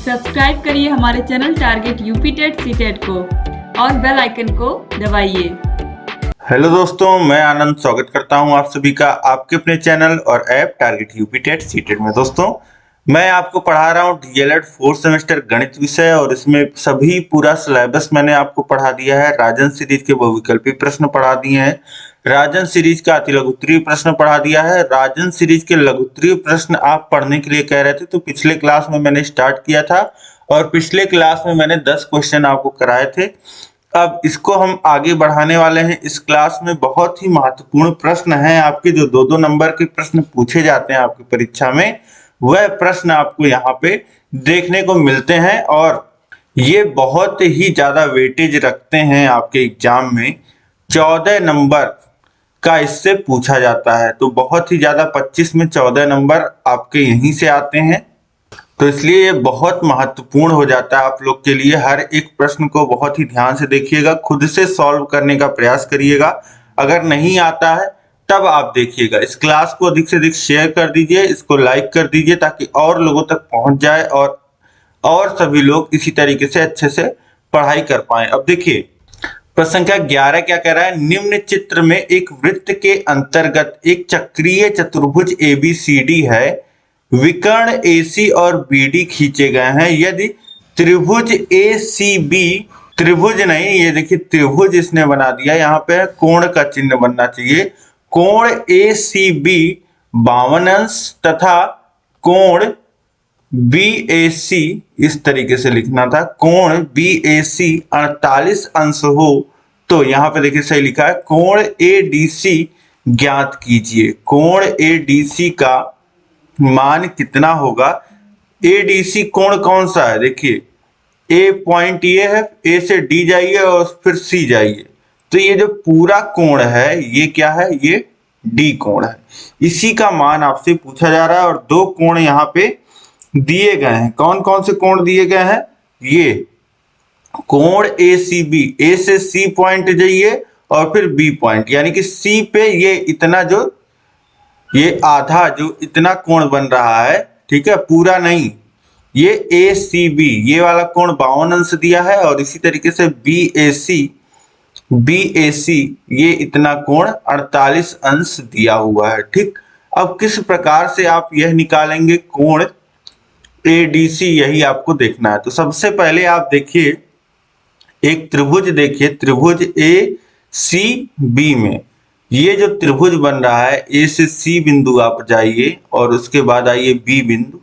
Subscribe करिए हमारे channel target UP TET CTET को और बेल आइकन को दबाइए। हेलो दोस्तों, मैं आनंद स्वागत करता हूं आप सभी का आपके अपने चैनल और app target UP TET CTET में। दोस्तों, मैं आपको पढ़ा रहा हूं डीएलएड 4th सेमेस्टर गणित विषय और इसमें सभी पूरा सिलेबस मैंने आपको पढ़ा दिया है। राजन सीरीज के बहुविकल्पी प्रश्न पढ़ा दिए हैं, राजन सीरीज का अति लघुत्तरीय प्रश्न पढ़ा दिया है। राजन सीरीज के लघुत्तरीय प्रश्न आप पढ़ने के लिए कह रहे थे, तो पिछले क्लास में मैंने स्टार्ट किया था और पिछले क्लास में मैंने 10 क्वेश्चन आपको कराए थे। अब इसको हम आगे बढ़ाने वाले हैं। इस क्लास में बहुत ही महत्वपूर्ण प्रश्न हैं आपके, जो 2-2 नंबर के प्रश्न पूछे जाते हैं आपकी परीक्षा में, वह प्रश्न आपको यहाँ पे देखने को मिलते हैं और ये बहुत ही ज्यादा वेटेज रखते हैं आपके एग्जाम में। 14 नंबर का इससे पूछा जाता है, तो बहुत ही ज्यादा 25 में 14 नंबर आपके यहीं से आते हैं, तो इसलिए ये बहुत महत्वपूर्ण हो जाता है आप लोग के लिए। हर एक प्रश्न को बहुत ही ध्यान से देखिएगा, खुद से सॉल्व करने का प्रयास करिएगा। अगर नहीं आता है तब आप देखिएगा। इस क्लास को अधिक से अधिक शेयर कर दीजिए, इसको लाइक कर दीजिए ताकि और लोगों तक पहुंच जाए और सभी लोग इसी तरीके से अच्छे से पढ़ाई कर पाए। अब देखिए प्रश्न संख्या 11 क्या कह रहा है। निम्न चित्र में एक वृत्त के अंतर्गत एक चक्रीय चतुर्भुज एबीसीडी है, विकर्ण AC और BD खींचे गए हैं। यदि त्रिभुज ACB, त्रिभुज नहीं, ये देखिए त्रिभुज इसने बना दिया, यहाँ पे कोण का चिन्ह बनना चाहिए। कोण ACB 52 अंश तथा कोण BAC, इस तरीके से लिखना था, कोण BAC 48 अंश हो तो यहाँ पे देखिए सही लिखा है, कोण ADC ज्ञात कीजिए। कोण ADC का मान कितना होगा। ADC कोण कौन सा है, देखिए A पॉइंट ये है, A से D जाइए और फिर C जाइए, तो ये जो पूरा कोण है ये क्या है, ये D कोण है। इसी का मान आपसे पूछा जा रहा है और दो कोण यहाँ पे दिए गए हैं। कौन कौन से कोण दिए गए हैं, ये कोण ACB, A से C पॉइंट जाइए और फिर B पॉइंट, यानी कि C पे ये इतना, जो ये आधा जो इतना कोण बन रहा है, ठीक है, पूरा नहीं, ये ACB ये वाला कोण 52 अंश दिया है और इसी तरीके से BAC ये इतना कोण 48 अंश दिया हुआ है। ठीक, अब किस प्रकार से आप यह निकालेंगे कोण ADC, यही आपको देखना है। तो सबसे पहले आप देखिए एक त्रिभुज, देखिए त्रिभुज ACB में ये जो त्रिभुज बन रहा है, A से C बिंदु आप जाइए और उसके बाद आइए B बिंदु,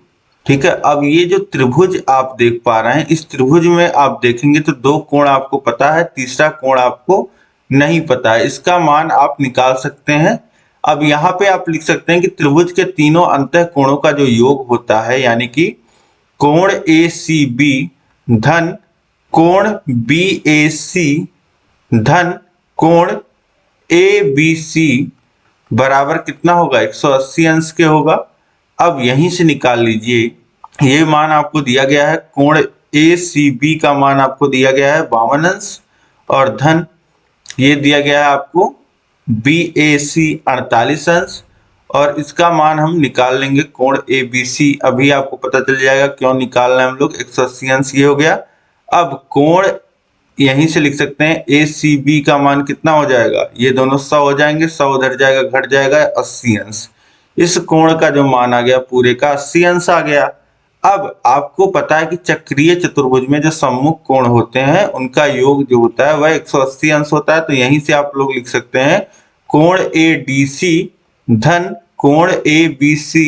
ठीक है। अब ये जो त्रिभुज आप देख पा रहे हैं, इस त्रिभुज में आप देखेंगे तो दो कोण आपको पता है, तीसरा कोण आपको नहीं पता है, इसका मान आप निकाल सकते हैं। अब यहाँ पे आप लिख सकते हैं कि त्रिभुज के तीनों अंतः कोणों का जो योग होता है, यानी कि कोण ACB धन कोण BAC धन कोण ABC बराबर कितना होगा, 180 अंश के होगा। अब यहीं से निकाल लीजिए, ये मान आपको दिया गया है, कोण ACB का मान आपको दिया गया है 52 अंश और धन ये दिया गया है आपको BAC 48 अंश, और इसका मान हम निकाल लेंगे कोण ABC। अभी आपको पता चल जाएगा क्यों निकालना है हम लोग, 180 अंश ये हो गया। अब कोण यहीं से लिख सकते हैं ACB का मान कितना हो जाएगा, ये दोनों 100 हो जाएंगे, 100 उधर जाएगा घट जाएगा, 80 अंश। इस कोण का जो मान आ गया पूरे का 80 अंश आ गया। अब आपको पता है कि चक्रीय चतुर्भुज में जो सम्मुख कोण होते हैं उनका योग जो होता है वह 180 अंश होता है, तो यहीं से आप लोग लिख सकते हैं कोण ADC धन कोण ABC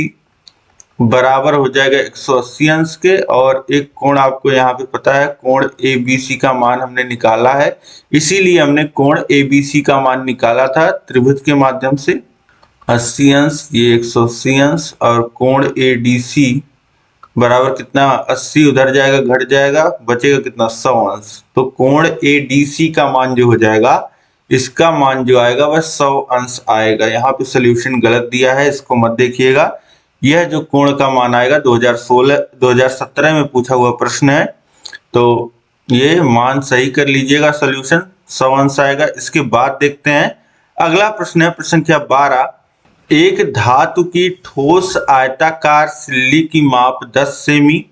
बराबर हो जाएगा 180 अंश के, और एक कोण आपको यहाँ पे पता है, कोण ABC का मान हमने निकाला है, इसीलिए हमने कोण ABC का मान निकाला था त्रिभुज के माध्यम से। 80 अंश, ये 180 अंश, और कोण ADC बराबर कितना, 80 उधर जाएगा घट जाएगा, बचेगा कितना, 100 अंश। तो कोण ADC का मान जो हो जाएगा, इसका मान जो आएगा वह 100 अंश आएगा। यहाँ पे सोल्यूशन गलत दिया है, इसको मत देखिएगा। यह जो कोण का मान आएगा 2017 में पूछा हुआ प्रश्न है, तो ये मान सही कर लीजिएगा, सोल्यूशन 100 अंश आएगा। इसके बाद देखते हैं अगला प्रश्न है, प्रश्न संख्या 12। एक धातु की ठोस आयताकार सिल्ली की माप 10 सेमी,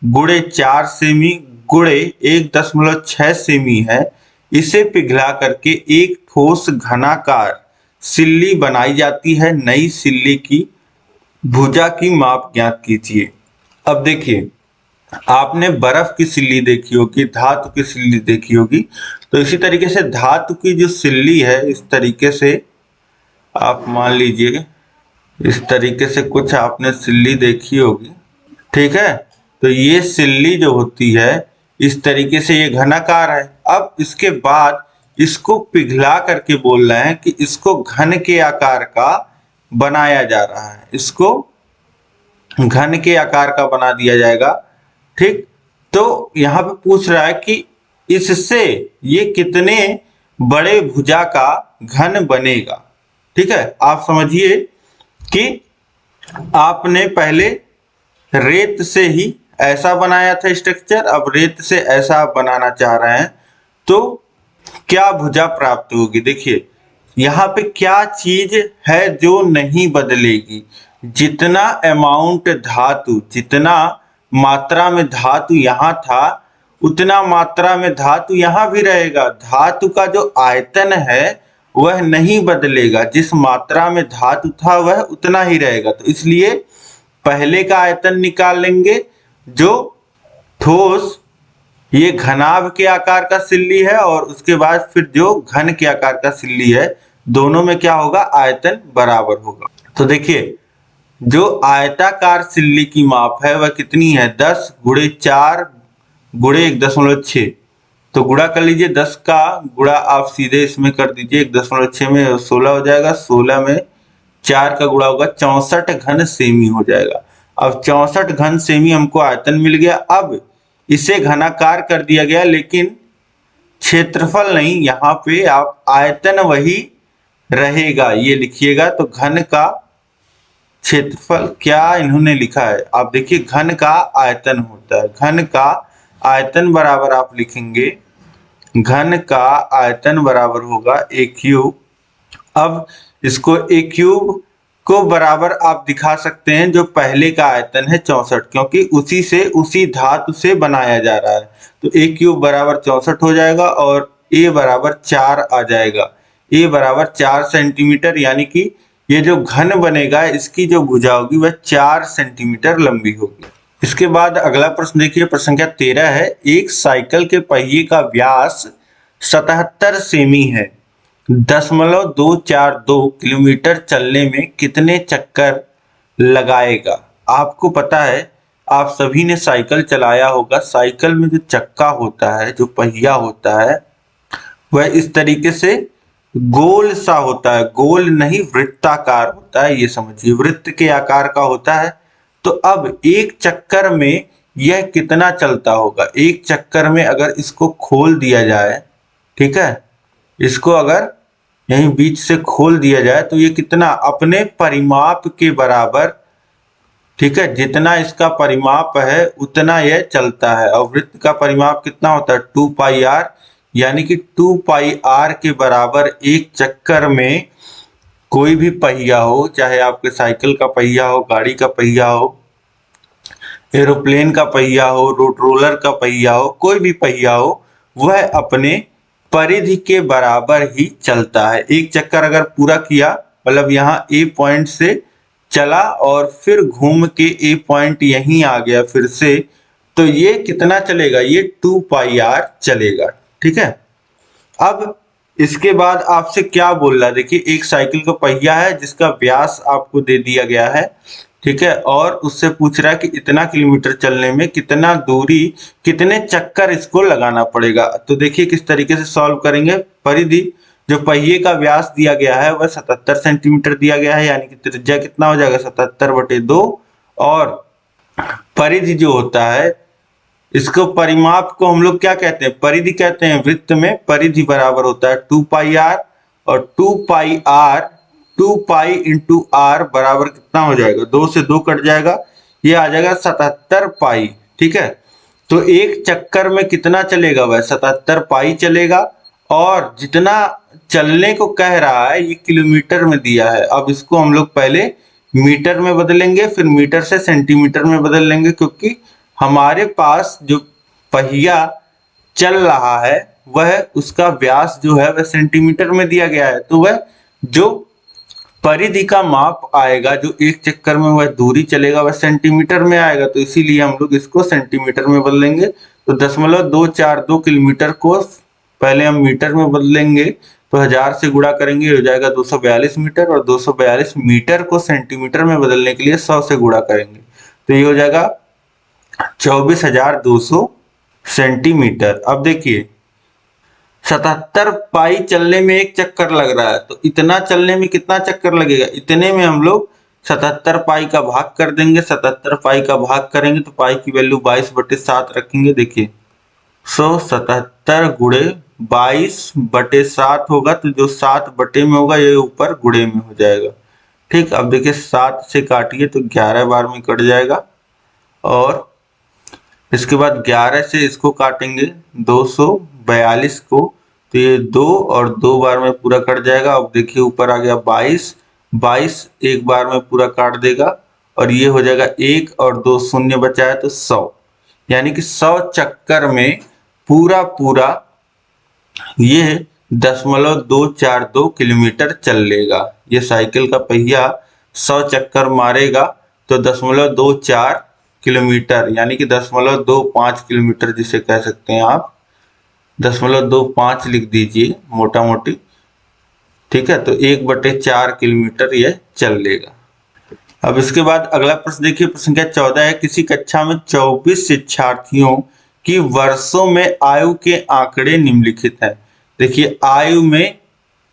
गुणे 4 सेमी गुणे 1.6 सेमी है, इसे पिघला करके एक ठोस घनाकार सिल्ली बनाई जाती है। नई सिल्ली की भुजा की माप ज्ञात कीजिए। अब देखिए, आपने बर्फ की सिल्ली देखी होगी, धातु की सिल्ली देखी होगी, तो इसी तरीके से धातु की जो सिल्ली है, इस तरीके से आप मान लीजिए, इस तरीके से कुछ आपने सिल्ली देखी होगी, ठीक है। तो ये सिल्ली जो होती है इस तरीके से ये घनाकार है। अब इसके बाद इसको पिघला करके बोल रहे हैं कि इसको घन के आकार का बनाया जा रहा है, इसको घन के आकार का बना दिया जाएगा, ठीक। तो यहाँ पे पूछ रहा है कि इससे ये कितने बड़े भुजा का घन बनेगा, ठीक है। आप समझिए कि आपने पहले रेत से ही ऐसा बनाया था स्ट्रक्चर, अब रेत से ऐसा आप बनाना चाह रहे हैं, तो क्या भुजा प्राप्त होगी। देखिए यहाँ पे क्या चीज है जो नहीं बदलेगी, जितना अमाउंट धातु, जितना मात्रा में धातु यहाँ था, उतना मात्रा में धातु यहाँ भी रहेगा। धातु का जो आयतन है वह नहीं बदलेगा, जिस मात्रा में धातु था वह उतना ही रहेगा। तो इसलिए पहले का आयतन निकाल लेंगे जो ठोस ये घनाभ के आकार का सिल्ली है, और उसके बाद फिर जो घन के आकार का सिल्ली है, दोनों में क्या होगा, आयतन बराबर होगा। तो देखिए जो आयताकार सिल्ली की माप है वह कितनी है, 10 गुणे 4 गुणे 1.6। तो गुणा कर लीजिए, 10 का गुणा आप सीधे इसमें कर दीजिए, 1.6 में 16 हो जाएगा, 16 में 4 का गुणा होगा, 64 घन सेमी हो जाएगा। अब 64 घन सेमी हमको आयतन मिल गया। अब इसे घनाकार कर दिया गया, लेकिन क्षेत्रफल नहीं, यहाँ पे आप आयतन वही रहेगा, ये लिखिएगा। तो घन का क्षेत्रफल क्या इन्होंने लिखा है, आप देखिए, घन का आयतन होता है, घन का आयतन बराबर आप लिखेंगे, घन का आयतन बराबर होगा a क्यूब। अब इसको a क्यूब को बराबर आप दिखा सकते हैं जो पहले का आयतन है 64, क्योंकि उसी से, उसी धातु से बनाया जा रहा है। तो a क्यूब बराबर 64 हो जाएगा और a बराबर 4 आ जाएगा। a बराबर 4 सेंटीमीटर, यानी कि ये जो घन बनेगा इसकी जो भुजा होगी वह 4 सेंटीमीटर लंबी होगी। इसके बाद अगला प्रश्न देखिए, प्रश्न संख्या 13 है। एक साइकिल के पहिए का व्यास 77 सेमी है, 0.242 किलोमीटर चलने में कितने चक्कर लगाएगा। आपको पता है, आप सभी ने साइकिल चलाया होगा, साइकिल में जो चक्का होता है, जो पहिया होता है, वह इस तरीके से गोल सा होता है, गोल नहीं वृत्ताकार होता है, ये समझिए, वृत्त के आकार का होता है। तो अब एक चक्कर में यह कितना चलता होगा, एक चक्कर में अगर इसको खोल दिया जाए, ठीक है, इसको अगर यहीं बीच से खोल दिया जाए तो ये कितना अपने परिमाप के बराबर, ठीक है, जितना इसका परिमाप है उतना यह चलता है। और वृत्त का परिमाप कितना होता है, 2 पाई r, यानी कि 2 पाई r के बराबर एक चक्कर में कोई भी पहिया हो, चाहे आपके साइकिल का पहिया हो, गाड़ी का पहिया हो, एरोप्लेन का पहिया हो, रोड रोलर का पहिया हो, कोई भी पहिया हो, वह अपने परिधि के बराबर ही चलता है। एक चक्कर अगर पूरा किया, मतलब यहाँ ए पॉइंट से चला और फिर घूम के ए पॉइंट यहीं आ गया फिर से, तो ये कितना चलेगा, ये 2 पाई r चलेगा, ठीक है। अब इसके बाद आपसे क्या बोल रहा है, देखिए, एक साइकिल का पहिया है जिसका व्यास आपको दे दिया गया है, ठीक है, और उससे पूछ रहा है कि इतना किलोमीटर चलने में कितना दूरी, कितने चक्कर इसको लगाना पड़ेगा। तो देखिए किस तरीके से सॉल्व करेंगे। परिधि, जो पहिए का व्यास दिया गया है वह 77 सेंटीमीटर दिया गया है, यानी कि त्रिज्या कितना हो जाएगा, 77/2, और परिधि जो होता है, इसको परिमाप को हम लोग क्या कहते हैं, परिधि कहते हैं। वृत्त में परिधि बराबर होता है 2 पाई r, और 2 पाई r, 2 पाई इंटू r बराबर कितना हो जाएगा, 2 से 2 कट जाएगा, ये आ जाएगा 77 पाई, ठीक है। तो एक चक्कर में कितना चलेगा, वह 77 पाई चलेगा, और जितना चलने को कह रहा है ये किलोमीटर में दिया है। अब इसको हम लोग पहले मीटर में बदलेंगे, फिर मीटर से सेंटीमीटर में बदल लेंगे, क्योंकि हमारे पास जो पहिया चल रहा है वह उसका व्यास जो है वह सेंटीमीटर में दिया गया है, तो वह जो परिधि का माप आएगा, जो एक चक्कर में वह दूरी चलेगा, वह सेंटीमीटर में आएगा। तो इसीलिए हम लोग इसको सेंटीमीटर में बदलेंगे। तो 0.242 किलोमीटर को पहले हम मीटर में बदलेंगे, तो 1000 से गुणा करेंगे, हो जाएगा 242 मीटर, और 242 मीटर को सेंटीमीटर में बदलने के लिए 100 से गुणा करेंगे, तो ये हो जाएगा 24,200 सेंटीमीटर। अब देखिए 77 पाई चलने में एक चक्कर लग रहा है, तो इतना चलने में कितना चक्कर लगेगा, इतने में हम लोग 77 पाई का भाग कर देंगे। 77 पाई का भाग करेंगे तो पाई की वैल्यू 22/7 रखेंगे। देखिए 177 गुणे 22/7 होगा, तो जो 7 बटे में होगा ये ऊपर गुणे में हो जाएगा। ठीक, अब देखिए 7 से काटिए तो 11 बार में कट जाएगा, और इसके बाद 11 से इसको काटेंगे 242 को, तो ये 2 और 2 बार में पूरा कट जाएगा। अब देखिए ऊपर आ गया 22 एक बार में पूरा काट देगा, और ये हो जाएगा 1 और 2 शून्य बचा है तो 100, यानी कि 100 चक्कर में पूरा ये 0.242 किलोमीटर चल लेगा। ये साइकिल का पहिया 100 चक्कर मारेगा तो 0.24 किलोमीटर, यानी कि 0.25 किलोमीटर जिसे कह सकते हैं आप, 0.25 लिख दीजिए मोटा मोटी। ठीक है, तो 1/4 किलोमीटर यह चल लेगा। अब इसके बाद अगला प्रश्न देखिए, प्रश्न संख्या 14 है, किसी कक्षा में 24 शिक्षार्थियों की वर्षों में आयु के आंकड़े निम्नलिखित हैं। देखिए आयु में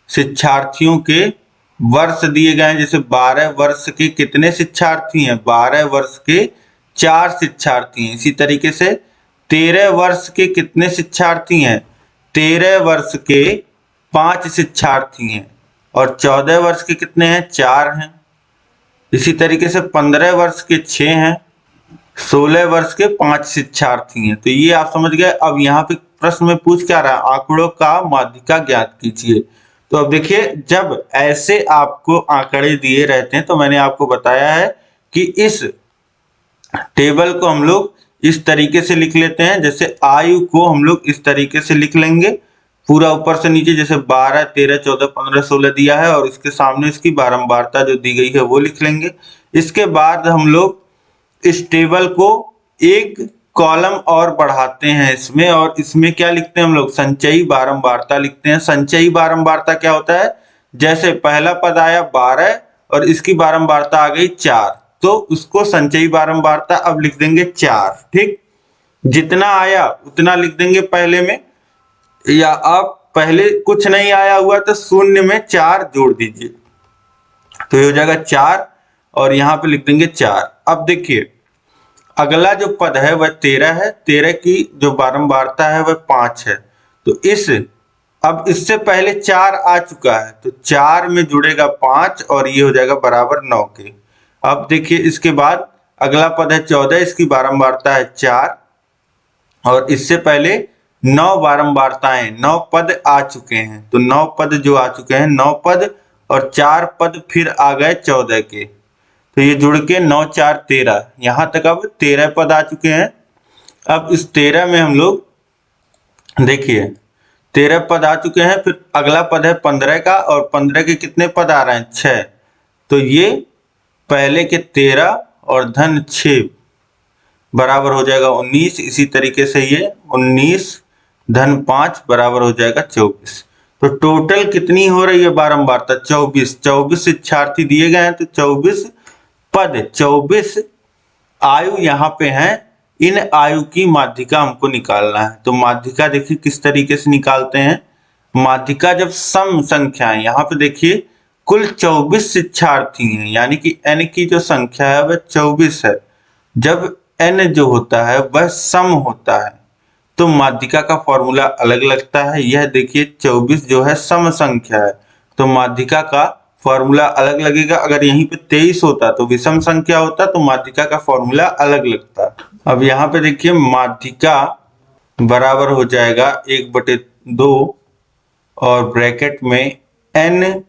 शिक्षार्थियों के वर्ष दिए गए हैं, जैसे 12 वर्ष के कितने शिक्षार्थी हैं, 12 वर्ष के 4 शिक्षार्थी हैं। इसी तरीके से 13 वर्ष के कितने शिक्षार्थी हैं, 13 वर्ष के 5 शिक्षार्थी हैं, और 14 वर्ष के कितने हैं, 4 हैं। इसी तरीके से 15 वर्ष के 6 हैं, 16 वर्ष के 5 शिक्षार्थी हैं। तो ये आप समझ गए। अब यहाँ पे प्रश्न में पूछ क्या रहा है, आंकड़ों का माध्यिका ज्ञात कीजिए। तो अब देखिए जब ऐसे आपको आंकड़े दिए रहते हैं तो मैंने आपको बताया है कि इस टेबल को हम लोग इस तरीके से लिख लेते हैं। जैसे आयु को हम लोग इस तरीके से लिख लेंगे, पूरा ऊपर से नीचे, जैसे 12, 13, 14, 15, 16 दिया है, और इसके सामने इसकी बारंबारता जो दी गई है वो लिख लेंगे। इसके बाद हम लोग इस टेबल को एक कॉलम और बढ़ाते हैं इसमें, और इसमें क्या लिखते हैं हम लोग, संचयी बारंबारता लिखते हैं। संचयी बारंबारता क्या होता है, जैसे पहला पद आया 12 और इसकी बारंबारता आ गई 4, तो उसको संचयी बारंबारता अब लिख देंगे 4। ठीक, जितना आया उतना लिख देंगे पहले में, या आप पहले कुछ नहीं आया हुआ तो शून्य में 4 जोड़ दीजिए, तो ये हो जाएगा 4, और यहाँ पे लिख देंगे 4। अब देखिए अगला जो पद है वह 13 है, 13 की जो बारंबारता है वह 5 है, तो अब इससे पहले 4 आ चुका है, तो 4 में जुड़ेगा 5, और ये हो जाएगा बराबर 9 के। अब देखिए इसके बाद अगला पद है 14, इसकी बारंबारता है 4, और इससे पहले 9 बारंबारताएं, 9 पद आ चुके हैं, तो 9 पद जो आ चुके हैं, 9 पद और 4 पद फिर आ गए 14 के, तो ये जुड़ के 9, 4, 13, यहां तक अब 13 पद आ चुके हैं। अब इस 13 में हम लोग देखिए 13 पद आ चुके हैं, फिर अगला पद है 15 का, और 15 के कितने पद आ रहे हैं, 6, तो ये पहले के 13 और धन 6 बराबर हो जाएगा 19। इसी तरीके से ये 19 धन 5 बराबर हो जाएगा 24। तो टोटल कितनी हो रही है बारंबारता, 24। 24 शिक्षार्थी दिए गए हैं, तो 24 पद, 24 आयु यहाँ पे है। इन आयु की माध्यिका हमको निकालना है। तो माध्यिका देखिए किस तरीके से निकालते हैं। माध्यिका जब सम संख्या है, यहाँ पे देखिए कुल 24 शिक्षार्थी हैं, यानी कि n की जो संख्या है वह 24 है। जब n जो होता है वह सम होता है तो माध्यिका का फॉर्मूला अलग लगता है। यह देखिए 24 जो है सम संख्या है, तो माध्यिका का फॉर्मूला अलग लगेगा। अगर यहीं पे 23 होता तो विषम संख्या होता, तो माध्यिका का फॉर्मूला अलग लगता। अब यहाँ पे देखिए माध्यिका बराबर हो जाएगा 1/2 और ब्रैकेट में n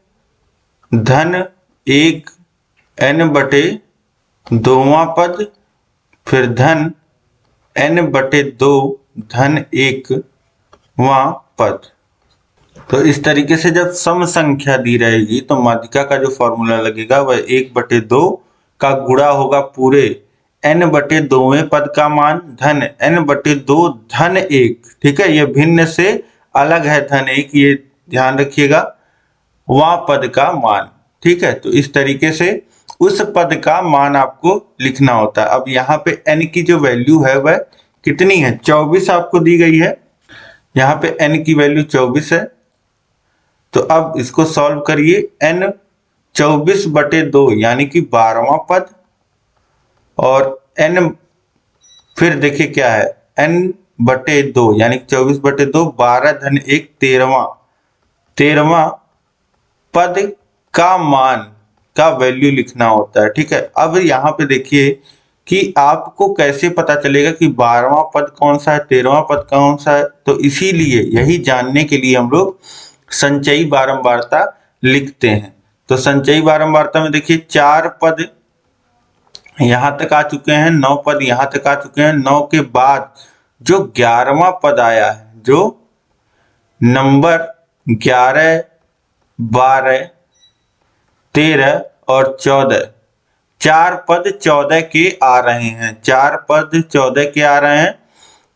धन 1 n/2वां पद, फिर धन n/2 धन 1वां पद। तो इस तरीके से जब सम संख्या दी रहेगी तो माध्यिका का जो फॉर्मूला लगेगा वह 1/2 का गुणा होगा पूरे n/2वें पद का मान धन n/2 धन 1। ठीक है, ये भिन्न से अलग है धन 1, ये ध्यान रखिएगा, वहां पद का मान। ठीक है, तो इस तरीके से उस पद का मान आपको लिखना होता है। अब यहाँ पे n की जो वैल्यू है वह कितनी है, 24 आपको दी गई है। यहाँ पे n की वैल्यू 24 है। तो अब इसको सॉल्व करिए, n 24/2 यानी कि 12वां पद, और n फिर देखिए क्या है, n/2 यानी 24/2 12 धन 1 13वां पद का मान का वैल्यू लिखना होता है। ठीक है, अब यहाँ पे देखिए कि आपको कैसे पता चलेगा कि 12वां पद कौन सा है, 13वां पद कौन सा है। तो इसीलिए यही जानने के लिए हम लोग संचयी बारंबारता लिखते हैं। तो संचयी बारंबारता में देखिए 4 पद यहां तक आ चुके हैं, 9 पद यहां तक आ चुके हैं। 9 के बाद जो 11वां पद आया है, जो नंबर 11, 12, 13 और 14, 4 पद 14 के आ रहे हैं, 4 पद 14 के आ रहे हैं।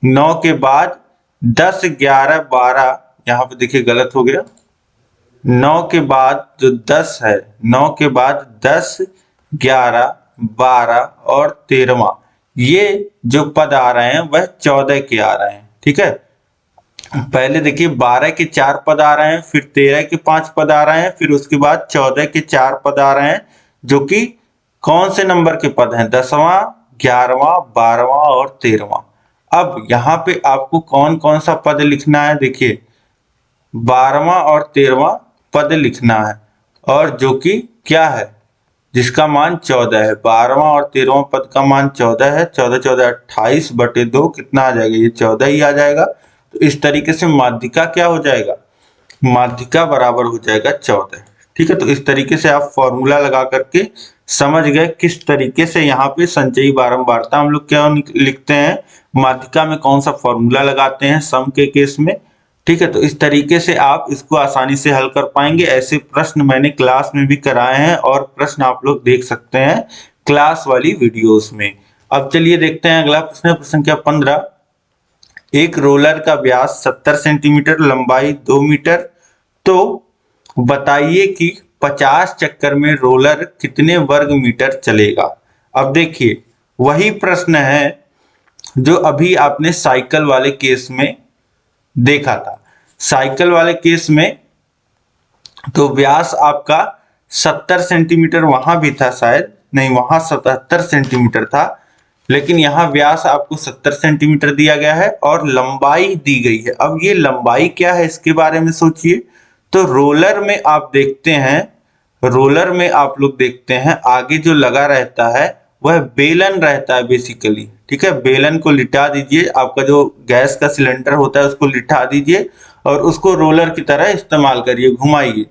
9 के बाद 10, 11, 12, यहाँ पे देखिए गलत हो गया, 9 के बाद जो 10 है, 9 के बाद 10, 11, 12 और 13वां, ये जो पद आ रहे हैं वह 14 के आ रहे हैं। ठीक है, पहले देखिए 12 के 4 पद आ रहे हैं, फिर 13 के 5 पद आ रहे हैं, फिर उसके बाद 14 के 4 पद आ रहे हैं, जो कि कौन से नंबर के पद हैं, 10वां, 11वां, 12वां और 13वां। अब यहाँ पे आपको कौन कौन सा पद लिखना है, देखिए 12वां और 13वां पद लिखना है, और जो कि क्या है, जिसका मान 14 है। 12वां और 13वां पद का मान 14 है। 14 14 28/2 कितना आ जाएगा, ये 14 ही आ जाएगा। तो इस तरीके से माध्यिका क्या हो जाएगा, माध्यिका बराबर हो जाएगा 14। ठीक है, तो इस तरीके से आप फॉर्मूला लगा करके समझ गए किस तरीके से यहाँ पे संचयी बारंबारता हम लोग क्या लिखते हैं, माध्यिका में कौन सा फॉर्मूला लगाते हैं सम के केस में। ठीक है, तो इस तरीके से आप इसको आसानी से हल कर पाएंगे। ऐसे प्रश्न मैंने क्लास में भी कराए हैं और प्रश्न आप लोग देख सकते हैं क्लास वाली वीडियोस में। अब चलिए देखते हैं अगला प्रश्न, प्रश्न संख्या 15। एक रोलर का व्यास 70 सेंटीमीटर, लंबाई 2 मीटर, तो बताइए कि 50 चक्कर में रोलर कितने वर्ग मीटर चलेगा। अब देखिए वही प्रश्न है जो अभी आपने साइकिल वाले केस में देखा था। साइकिल वाले केस में तो व्यास आपका 70 सेंटीमीटर वहां भी था, शायद नहीं, वहां 77 सेंटीमीटर था, लेकिन यहाँ व्यास आपको 70 सेंटीमीटर दिया गया है और लंबाई दी गई है। अब ये लंबाई क्या है इसके बारे में सोचिए। तो रोलर में आप देखते हैं, रोलर में आप लोग देखते हैं आगे जो लगा रहता है वह बेलन रहता है बेसिकली। ठीक है, बेलन को लिटा दीजिए, आपका जो गैस का सिलेंडर होता है उसको लिटा दीजिए और उसको रोलर की तरह इस्तेमाल करिए, घुमाइए,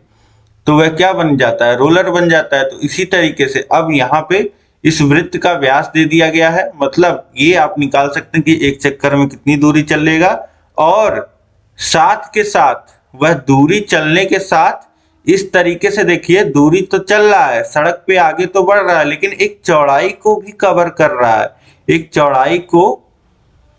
तो वह क्या बन जाता है, रोलर बन जाता है। तो इसी तरीके से अब यहाँ पे इस वृत्त का व्यास दे दिया गया है, मतलब ये आप निकाल सकते हैं कि एक चक्कर में कितनी दूरी चलेगा, और साथ के साथ वह दूरी चलने के साथ इस तरीके से देखिए दूरी तो चल रहा है, सड़क पे आगे तो बढ़ रहा है, लेकिन एक चौड़ाई को भी कवर कर रहा है, एक चौड़ाई को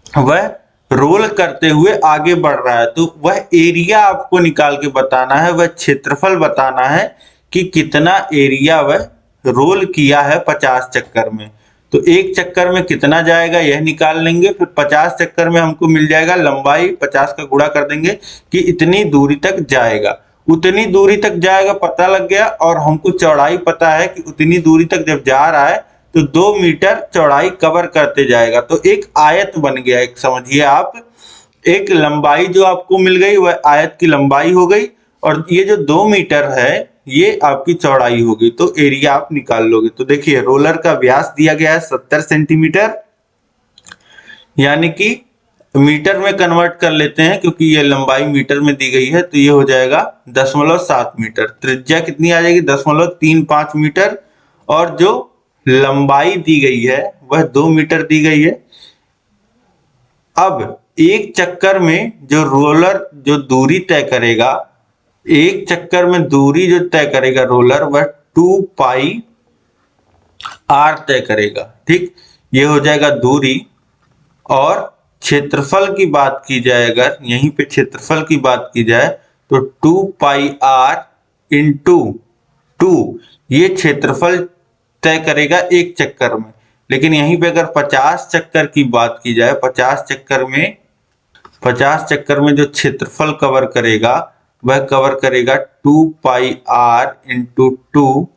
वह रोल करते हुए आगे बढ़ रहा है। तो वह एरिया आपको निकाल के बताना है, वह क्षेत्रफल बताना है कि कितना एरिया वह रोल किया है 50 चक्कर में। तो एक चक्कर में कितना जाएगा यह निकाल लेंगे, फिर 50 चक्कर में हमको मिल जाएगा लंबाई, 50 का गुणा कर देंगे कि इतनी दूरी तक जाएगा, उतनी दूरी तक जाएगा पता लग गया, और हमको चौड़ाई पता है कि उतनी दूरी तक जब जा रहा है तो 2 मीटर चौड़ाई कवर करते जाएगा। तो एक आयत बन गया, एक समझिए आप, एक लंबाई जो आपको मिल गई वह आयत की लंबाई हो गई, और ये जो 2 मीटर है ये आपकी चौड़ाई होगी। तो एरिया आप निकाल लोगे। तो देखिए रोलर का व्यास दिया गया है 70 सेंटीमीटर, यानी कि मीटर में कन्वर्ट कर लेते हैं क्योंकि ये लंबाई मीटर में दी गई है, तो ये हो जाएगा 0.7 मीटर। त्रिज्या कितनी आ जाएगी, 0.35 मीटर, और जो लंबाई दी गई है वह 2 मीटर दी गई है। अब एक चक्कर में जो रोलर जो दूरी तय करेगा, एक चक्कर में दूरी जो तय करेगा रोलर, वह 2 पाई r तय करेगा। ठीक, ये हो जाएगा दूरी। और क्षेत्रफल की बात की जाए, अगर यहीं पे क्षेत्रफल की बात की जाए तो 2 पाई r इंटू 2 ये क्षेत्रफल तय करेगा एक चक्कर में। लेकिन यहीं पे अगर 50 चक्कर की बात की जाए, 50 चक्कर में जो क्षेत्रफल कवर करेगा वह कवर करेगा 2 पाई r इंटू 2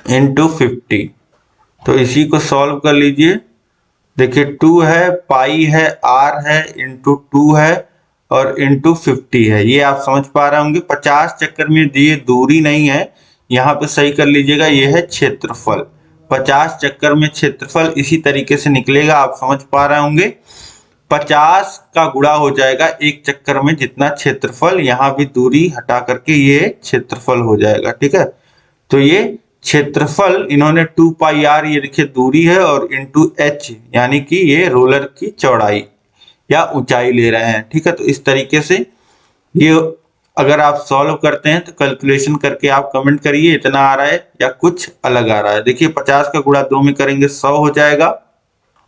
इंटू 50। तो इसी को सॉल्व कर लीजिए। देखिए 2 है, पाई है, r है, इंटू 2 है और इंटू 50 है। ये आप समझ पा रहे होंगे। 50 चक्कर में ये दूरी नहीं है, यहाँ पे सही कर लीजिएगा, ये है क्षेत्रफल। 50 चक्कर में क्षेत्रफल इसी तरीके से निकलेगा, आप समझ पा रहे होंगे। 50 का गुणा हो जाएगा एक चक्कर में जितना क्षेत्रफल, यहाँ भी दूरी हटा करके ये क्षेत्रफल हो जाएगा। ठीक है, तो ये क्षेत्रफल इन्होंने 2 पाई r, ये देखिए दूरी है, और इंटू h यानी कि ये रोलर की चौड़ाई या ऊंचाई ले रहे हैं। ठीक है, तो इस तरीके से ये अगर आप सॉल्व करते हैं तो कैलकुलेशन करके आप कमेंट करिए इतना आ रहा है या कुछ अलग आ रहा है। देखिए 50 का गुणा 2 में करेंगे 100 हो जाएगा,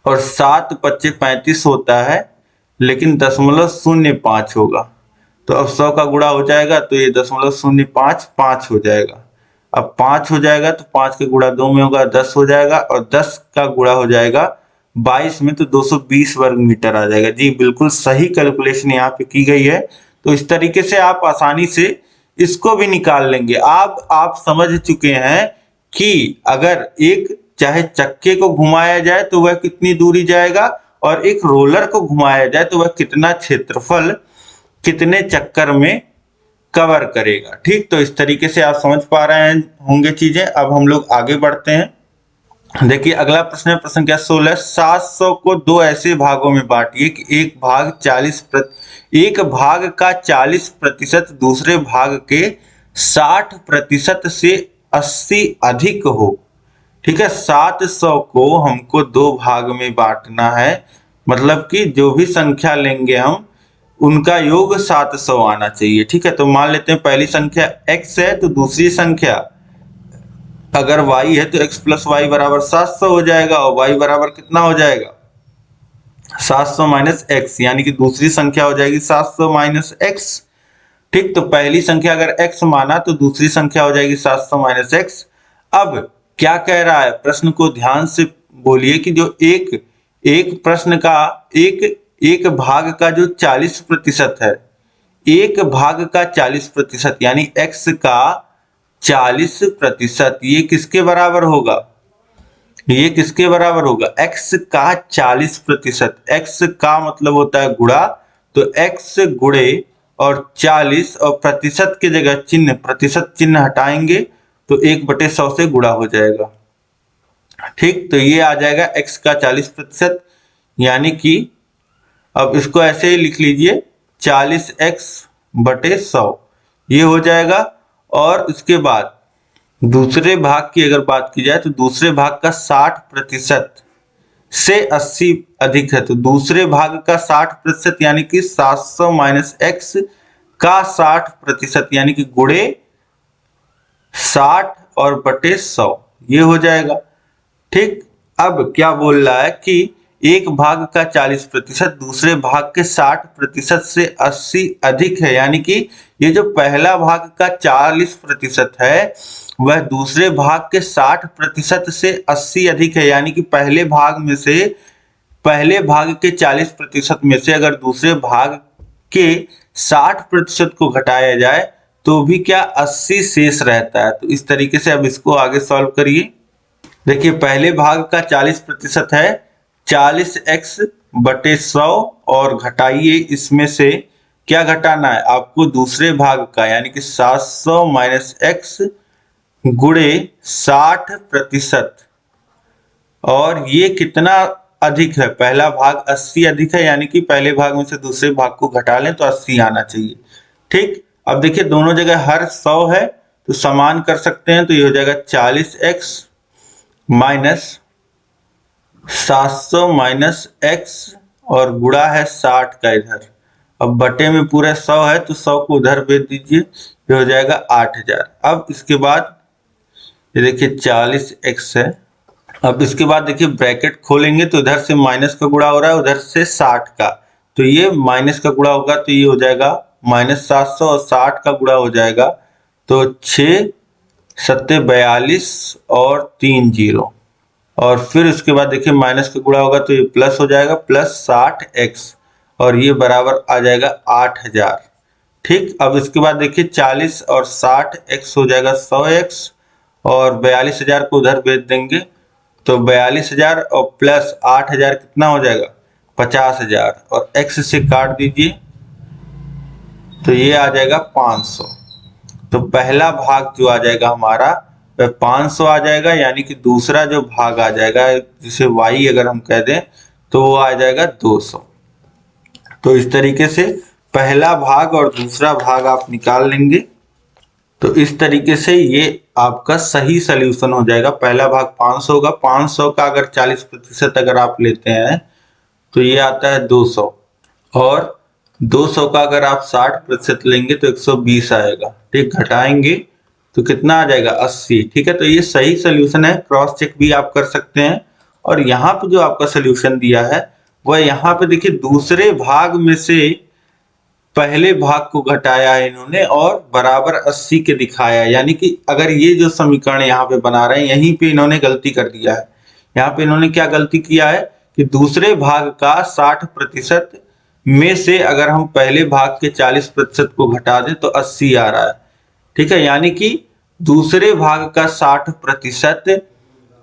और 7 पच्चे 35 होता है, लेकिन 0.05 होगा। तो अब 100 का गुणा हो जाएगा तो ये 0.05 हो जाएगा। अब 5 हो जाएगा तो 5 के गुणा 2 में होगा 10 हो जाएगा, और 10 का गुणा हो जाएगा 22 में तो 220 वर्ग मीटर आ जाएगा। जी बिल्कुल सही कैलकुलेशन यहाँ पे की गई है। तो इस तरीके से आप आसानी से इसको भी निकाल लेंगे। आप समझ चुके हैं कि अगर एक चाहे चक्के को घुमाया जाए तो वह कितनी दूरी जाएगा, और एक रोलर को घुमाया जाए तो वह कितना क्षेत्रफल कितने चक्कर में कवर करेगा। ठीक, तो इस तरीके से आप समझ पा रहे होंगे चीजें। अब हम लोग आगे बढ़ते हैं। देखिए अगला प्रश्न है, प्रश्न क्या 16, 700 को दो ऐसे भागों में बांटिए कि एक भाग का 40% दूसरे भाग के 60% से 80 अधिक हो। ठीक है, 700 को हमको दो भाग में बांटना है, मतलब कि जो भी संख्या लेंगे हम उनका योग 700 आना चाहिए। ठीक है, तो मान लेते हैं पहली संख्या x है, तो दूसरी संख्या अगर y है तो x प्लस वाई बराबर 700 हो जाएगा, और y बराबर कितना हो जाएगा 700 माइनस x, यानी कि दूसरी संख्या हो जाएगी 700 माइनस x। ठीक, तो पहली संख्या अगर x माना तो दूसरी संख्या हो जाएगी 700 माइनस x। अब क्या कह रहा है, प्रश्न को ध्यान से बोलिए कि जो एक प्रश्न का एक भाग का जो 40% है, एक भाग का 40% यानी x का 40%, ये किसके बराबर होगा, ये किसके बराबर होगा, x का 40%। x का मतलब होता है गुणा, तो x गुणे और 40, और प्रतिशत की जगह चिन्ह, प्रतिशत चिन्ह हटाएंगे तो 1/100 से गुणा हो जाएगा। ठीक, तो ये आ जाएगा x का 40%, यानी कि अब इसको ऐसे ही लिख लीजिए 40x/100, ये हो जाएगा। और उसके बाद दूसरे भाग की अगर बात की जाए तो दूसरे भाग का 60% से 80 अधिक है, तो दूसरे भाग का 60% यानी कि 700 माइनस x का 60%, यानी कि गुणे 60 और बटे 100, ये हो जाएगा। ठीक, अब क्या बोल रहा है कि एक भाग का 40% दूसरे भाग के 60% से 80 अधिक है, यानी कि ये जो पहला भाग का 40% है वह दूसरे भाग के 60% से 80 अधिक है, यानी कि पहले भाग के 40% में से अगर दूसरे भाग के 60% को घटाया जाए तो भी क्या 80 शेष रहता है। तो इस तरीके से अब इसको आगे सॉल्व करिए। देखिए पहले भाग का 40% है 40x/100, और घटाइए इसमें से क्या घटाना है आपको, दूसरे भाग का, यानी कि 700 माइनस x गुणे 60%, और ये कितना अधिक है, पहला भाग 80 अधिक है, यानी कि पहले भाग में से दूसरे भाग को घटा लें तो 80 आना चाहिए। ठीक, अब देखिए दोनों जगह हर 100 है तो समान कर सकते हैं, तो ये हो जाएगा 40x माइनस 700 माइनस x और गुणा है 60 का इधर। अब बटे में पूरा 100 है तो 100 को उधर भेज दीजिए, ये हो जाएगा 8000। अब इसके बाद ये देखिए 40x है। अब इसके बाद देखिए ब्रैकेट खोलेंगे तो इधर से माइनस का गुणा हो रहा है, उधर से 60 का, तो ये माइनस का गुणा होगा तो ये हो जाएगा -700 और 60 का गुणा हो जाएगा तो 6 सत्ते 42 और 3 0। और फिर उसके बाद देखिए माइनस का गुणा होगा तो ये प्लस हो जाएगा +60x और ये बराबर आ जाएगा 8000। ठीक, अब इसके बाद देखिए 40 और 60x हो जाएगा 100x और 42000 को उधर भेज देंगे तो 42000 और प्लस 8000 कितना हो जाएगा 50000 और x से काट दीजिए तो ये आ जाएगा 500। तो पहला भाग जो आ जाएगा हमारा वह 500 आ जाएगा, यानी कि दूसरा जो भाग आ जाएगा जिसे y अगर हम कह दें तो वो आ जाएगा 200। तो इस तरीके से पहला भाग और दूसरा भाग आप निकाल लेंगे। तो इस तरीके से ये आपका सही सलूशन हो जाएगा। पहला भाग 500 होगा, 500 का अगर 40% अगर आप लेते हैं तो ये आता है 200 और 200 का अगर आप 60% लेंगे तो 120 आएगा। ठीक, घटाएंगे तो कितना आ जाएगा 80। ठीक है, तो ये सही सलूशन है, क्रॉस चेक भी आप कर सकते हैं। और यहाँ पे जो आपका सलूशन दिया है वह यहाँ पे देखिए दूसरे भाग में से पहले भाग को घटाया है इन्होंने और बराबर 80 के दिखाया है। यानी कि अगर ये जो समीकरण यहाँ पे बना रहे हैं यहीं पे इन्होंने गलती कर दिया है। यहाँ पे इन्होंने क्या गलती किया है कि दूसरे भाग का 60% में से अगर हम पहले भाग के 40% को घटा दें तो 80 आ रहा है। ठीक है, यानी कि दूसरे भाग का 60%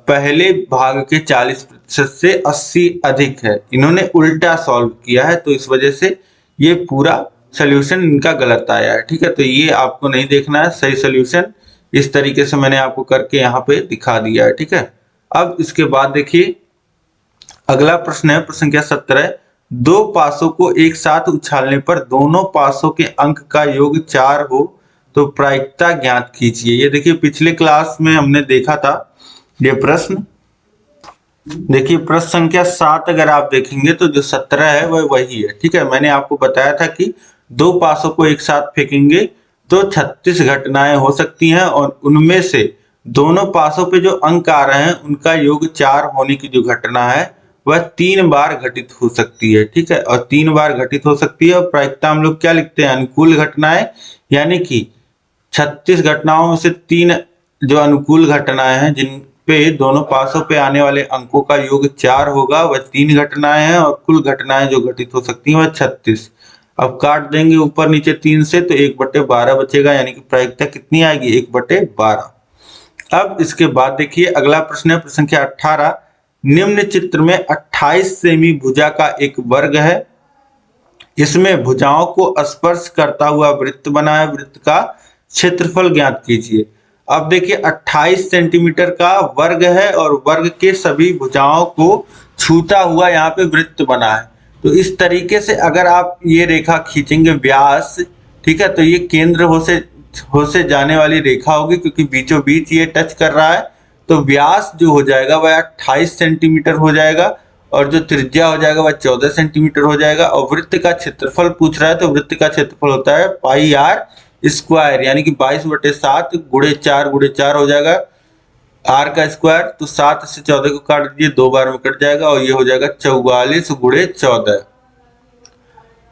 पहले भाग के 40% से 80 अधिक है। इन्होंने उल्टा सॉल्व किया है तो इस वजह से ये पूरा सॉल्यूशन इनका गलत आया है। ठीक है, तो ये आपको नहीं देखना है, सही सॉल्यूशन इस तरीके से मैंने आपको करके यहाँ पे दिखा दिया है। ठीक है, अब इसके बाद देखिए अगला प्रश्न है, प्रश्न संख्या 17। दो पासों को एक साथ उछालने पर दोनों पासों के अंक का योग 4 हो तो प्रायिकता ज्ञात कीजिए। ये देखिए पिछले क्लास में हमने देखा था ये प्रश्न। देखिए प्रश्न संख्या 7 अगर आप देखेंगे तो जो 17 है वह वही है। ठीक है, मैंने आपको बताया था कि दो पासों को एक साथ फेंकेंगे तो 36 घटनाएं हो सकती हैं और उनमें से दोनों पासों पे जो अंक आ रहे हैं उनका योग 4 होने की जो घटना है वह 3 बार घटित हो सकती है। ठीक है, और 3 बार घटित हो सकती है और प्रायिकता हम लोग क्या लिखते हैं, अनुकूल घटनाएं, यानी कि 36 घटनाओं में से 3 जो अनुकूल घटनाएं हैं जिन पे दोनों पासों पे आने वाले अंकों का योग 4 होगा वह 3 घटनाएं हैं और कुल घटनाएं जो घटित हो सकती हैं वह 36। अब काट देंगे ऊपर नीचे 3 से तो 1/12 बचेगा, यानी कि प्रायिकता कितनी आएगी 1/12। अब इसके बाद देखिए अगला प्रश्न है, प्रश्न संख्या 18। निम्न चित्र में 28 सेमी भुजा का एक वर्ग है, इसमें भुजाओं को स्पर्श करता हुआ वृत्त बना है, वृत्त का क्षेत्रफल ज्ञात कीजिए। अब देखिए 28 सेंटीमीटर का वर्ग है और वर्ग के सभी भुजाओं को छूता हुआ यहाँ पे वृत्त बना है। तो इस तरीके से अगर आप ये रेखा खींचेंगे व्यास, ठीक है, तो ये केंद्र हो से जाने वाली रेखा होगी क्योंकि बीचों बीच ये टच कर रहा है। तो व्यास जो हो जाएगा वह 28 सेंटीमीटर हो जाएगा और जो त्रिज्या हो जाएगा वह 14 सेंटीमीटर हो जाएगा। और वृत्त का क्षेत्रफल पूछ रहा है तो वृत्त का क्षेत्रफल होता है πr², यानी कि 22/7 गुणे 4 हो जाएगा r का स्क्वायर। तो 7 से 14 को काट दीजिए, 2 बार में कट जाएगा और ये हो जाएगा 44 गुणे 14।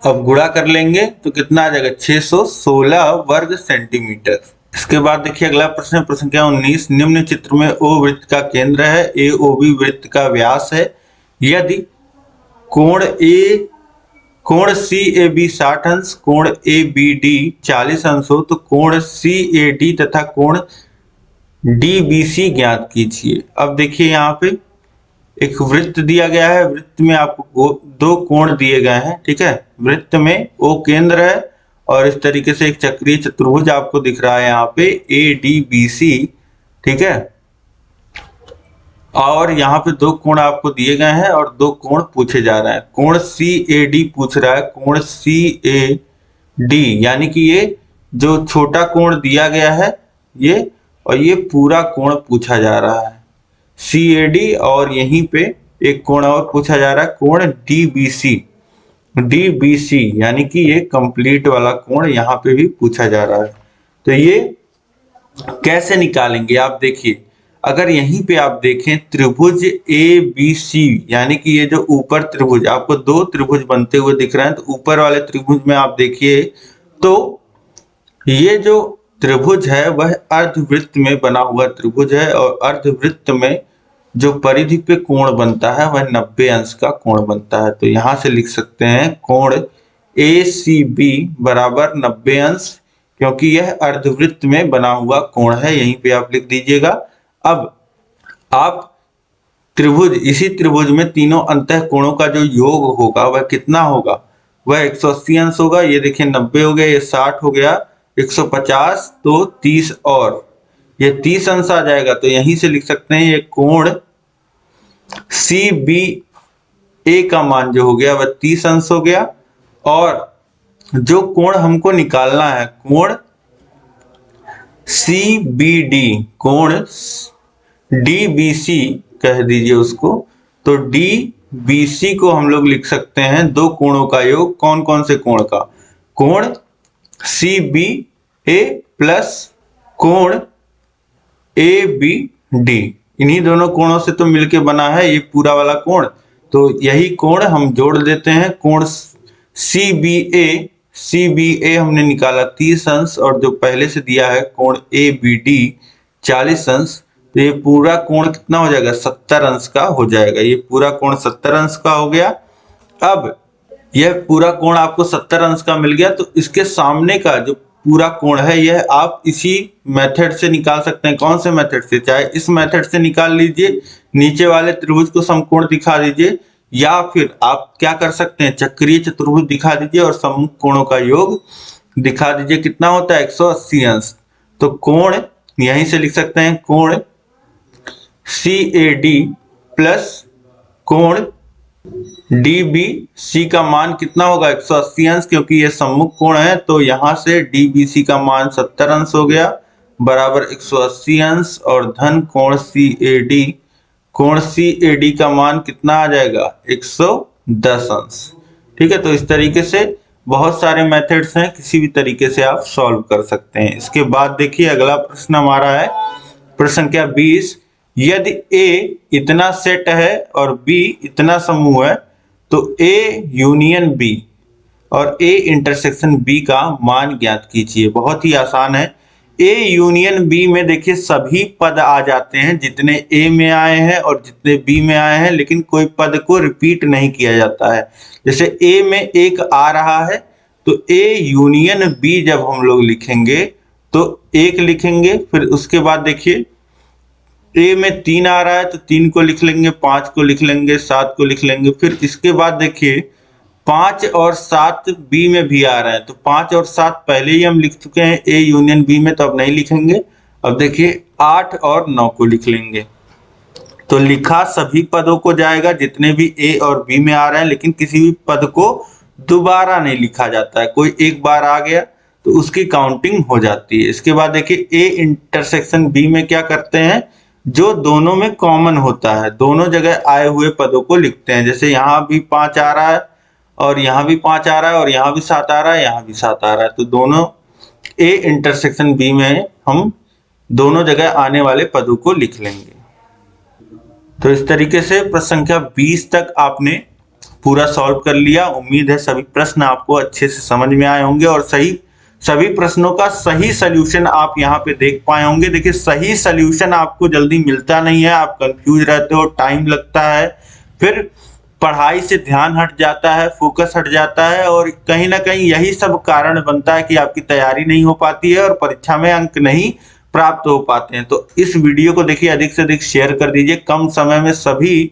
अब गुणा कर लेंगे तो कितना आ जाएगा 616 वर्ग सेंटीमीटर। इसके बाद देखिए अगला प्रश्न, प्रश्न संख्या 19। निम्न चित्र में O वृत्त का केंद्र है, AOB वृत्त का व्यास है। यदि कोण CAB 60 अंश, कोण ABD 40 अंश हो तो कोण CAD तथा कोण DBC ज्ञात कीजिए। अब देखिए यहाँ पे एक वृत्त दिया गया है, वृत्त में आपको 2 कोण दिए गए हैं। ठीक है, वृत्त में O केंद्र है और इस तरीके से एक चक्रीय चतुर्भुज आपको दिख रहा है यहाँ पे ADBC। ठीक है, और यहाँ पे 2 कोण आपको दिए गए हैं और 2 कोण पूछे जा रहे हैं। कोण CAD पूछ रहा है, कोण CAD यानी कि ये जो छोटा कोण दिया गया है ये, और ये पूरा कोण पूछा जा रहा है CAD और यहीं पे एक कोण और पूछा जा रहा है, कोण डीबीसी। डीबीसी यानी कि ये कंप्लीट वाला कोण यहाँ पे भी पूछा जा रहा है। तो ये कैसे निकालेंगे आप देखिए, अगर यहीं पे आप देखें त्रिभुज ए बी सी, यानी कि ये जो ऊपर त्रिभुज, आपको दो त्रिभुज बनते हुए दिख रहे हैं, तो ऊपर वाले त्रिभुज में आप देखिए तो ये जो त्रिभुज है वह अर्धवृत्त में बना हुआ त्रिभुज है, और अर्धवृत्त में जो परिधि पे कोण बनता है वह 90 अंश का कोण बनता है। तो यहां से लिख सकते हैं कोण ACB बराबर 90 अंश, क्योंकि यह अर्धवृत्त में बना हुआ कोण है, यहीं पे आप लिख दीजिएगा। अब आप त्रिभुज, इसी त्रिभुज में तीनों अंतः कोणों का जो योग होगा वह कितना होगा, वह 180 अंश होगा। ये देखिए 90 हो गया, ये 60 हो गया, 150 तो 30 और ये 30 अंश आ जाएगा। तो यहीं से लिख सकते हैं ये कोण CBA का मान जो हो गया वह 30 अंश हो गया, और जो कोण हमको निकालना है कोण CBD, कोण DBC कह दीजिए उसको, तो DBC को हम लोग लिख सकते हैं दो कोणों का योग। कौन कौन से कोण का, कोण CBA प्लस कोण ABD, इन्हीं दोनों कोणों से तो मिलके बना है ये पूरा वाला कोण। तो यही कोण हम जोड़ देते हैं, कोण CBA हमने निकाला 30 अंश, और जो पहले से दिया है कोण ABD 40 अंश, तो ये पूरा कोण कितना हो जाएगा, 70 अंश का हो जाएगा। ये पूरा कोण 70 अंश का हो गया। अब यह पूरा कोण आपको 70 अंश का मिल गया, तो इसके सामने का जो पूरा कोण है यह आप इसी मेथड से निकाल सकते हैं। कौन से मेथड से, चाहे इस मेथड से निकाल लीजिए, नीचे वाले त्रिभुज को समकोण दिखा दीजिए, या फिर आप क्या कर सकते हैं, चक्रीय चतुर्भुज दिखा दीजिए और सम्मुख कोणों का योग दिखा दीजिए, कितना होता है 180 अंश। तो कोण यहीं से लिख सकते हैं कोण CAD प्लस कोण DBC का मान कितना होगा 180 अंश, क्योंकि ये सम्मुख कोण है। तो यहां से DBC का मान 70 अंश हो गया बराबर 180 अंश, और धन कोण CAD, कोण CAD का मान कितना आ जाएगा 110 अंश। ठीक है, तो इस तरीके से बहुत सारे मेथड्स हैं, किसी भी तरीके से आप सॉल्व कर सकते हैं। इसके बाद देखिए अगला प्रश्न हमारा है प्रश्न संख्या 20, यदि A इतना सेट है और B इतना समूह है, तो A यूनियन B और A इंटरसेक्शन B का मान ज्ञात कीजिए। बहुत ही आसान है। A यूनियन B में देखिए सभी पद आ जाते हैं, जितने A में आए हैं और जितने B में आए हैं, लेकिन कोई पद को रिपीट नहीं किया जाता है। जैसे A में एक आ रहा है, तो A यूनियन B जब हम लोग लिखेंगे तो एक लिखेंगे, फिर उसके बाद देखिए A में 3 आ रहा है तो 3 को लिख लेंगे, 5 को लिख लेंगे, 7 को लिख लेंगे, फिर इसके बाद देखिए 5 और 7 B में भी आ रहे हैं, तो 5 और 7 पहले ही हम लिख चुके हैं A यूनियन B में, तो अब नहीं लिखेंगे। अब देखिए 8 और 9 को लिख लेंगे, तो लिखा सभी पदों को जाएगा जितने भी A और B में आ रहे हैं, लेकिन किसी भी पद को दोबारा नहीं लिखा जाता है। कोई एक बार आ गया तो उसकी काउंटिंग हो जाती है। इसके बाद देखिए A इंटरसेक्शन B में क्या करते हैं, जो दोनों में कॉमन होता है, दोनों जगह आए हुए पदों को लिखते हैं। जैसे यहाँ भी 5 आ रहा है और यहाँ भी 5 आ रहा है और यहाँ भी 7 आ रहा है, यहाँ भी 7 आ रहा है, तो दोनों A इंटरसेक्शन B में हम दोनों जगह आने वाले पदों को लिख लेंगे। तो इस तरीके से प्रश्न संख्या 20 तक आपने पूरा सॉल्व कर लिया। उम्मीद है सभी प्रश्न आपको अच्छे से समझ में आए होंगे और सभी प्रश्नों का सही सलूशन आप यहाँ पे देख पाए होंगे। देखिए सही सलूशन आपको जल्दी मिलता नहीं है, आप कंफ्यूज रहते हो, टाइम लगता है, फिर पढ़ाई से ध्यान हट जाता है, फोकस हट जाता है, और कहीं ना कहीं यही सब कारण बनता है कि आपकी तैयारी नहीं हो पाती है और परीक्षा में अंक नहीं प्राप्त हो पाते हैं। तो इस वीडियो को देखिए अधिक से अधिक शेयर कर दीजिए। कम समय में सभी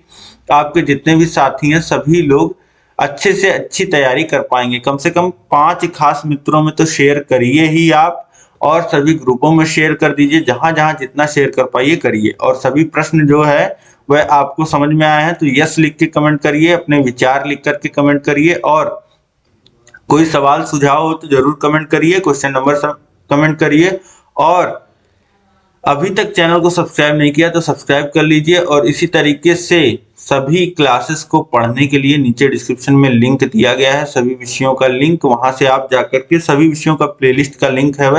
आपके जितने भी साथी हैं सभी लोग अच्छे से अच्छी तैयारी कर पाएंगे। कम से कम 5 खास मित्रों में तो शेयर करिए ही आप, और सभी ग्रुपों में शेयर कर दीजिए, जहां जहां जितना शेयर कर पाइए करिए। और सभी प्रश्न जो है वह आपको समझ में आए हैं तो यस लिख के कमेंट करिए, अपने विचार लिख करके कमेंट करिए, और कोई सवाल सुझाव हो तो जरूर कमेंट करिए, क्वेश्चन नंबर कमेंट करिए। और अभी तक चैनल को सब्सक्राइब नहीं किया तो सब्सक्राइब कर लीजिए, और इसी तरीके से सभी क्लासेस को पढ़ने के लिए नीचे डिस्क्रिप्शन में लिंक दिया गया है, सभी विषयों का लिंक, वहां से आप जाकर के सभी विषयों का प्लेलिस्ट का लिंक है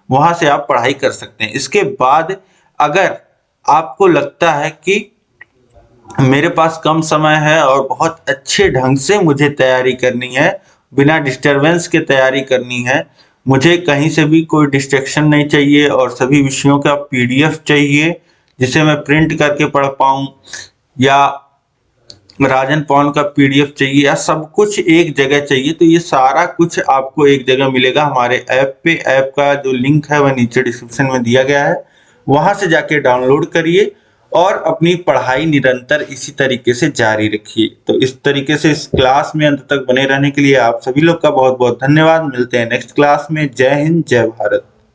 वहां से आप पढ़ाई कर सकते हैं। इसके बाद अगर आपको लगता है कि मेरे पास कम समय है और बहुत अच्छे ढंग से मुझे तैयारी करनी है, बिना डिस्टरबेंस के तैयारी करनी है, मुझे कहीं से भी कोई डिस्ट्रैक्शन नहीं चाहिए और सभी विषयों का पीडीएफ चाहिए जिसे मैं प्रिंट करके पढ़ पाऊं, या राजन पवन का पीडीएफ चाहिए, या सब कुछ एक जगह चाहिए, तो ये सारा कुछ आपको एक जगह मिलेगा हमारे ऐप पे। ऐप का जो लिंक है वह नीचे डिस्क्रिप्शन में दिया गया है, वहां से जाके डाउनलोड करिए और अपनी पढ़ाई निरंतर इसी तरीके से जारी रखिए। तो इस तरीके से इस क्लास में अंत तक बने रहने के लिए आप सभी लोग का बहुत बहुत धन्यवाद। मिलते हैं नेक्स्ट क्लास में। जय हिंद, जय भारत।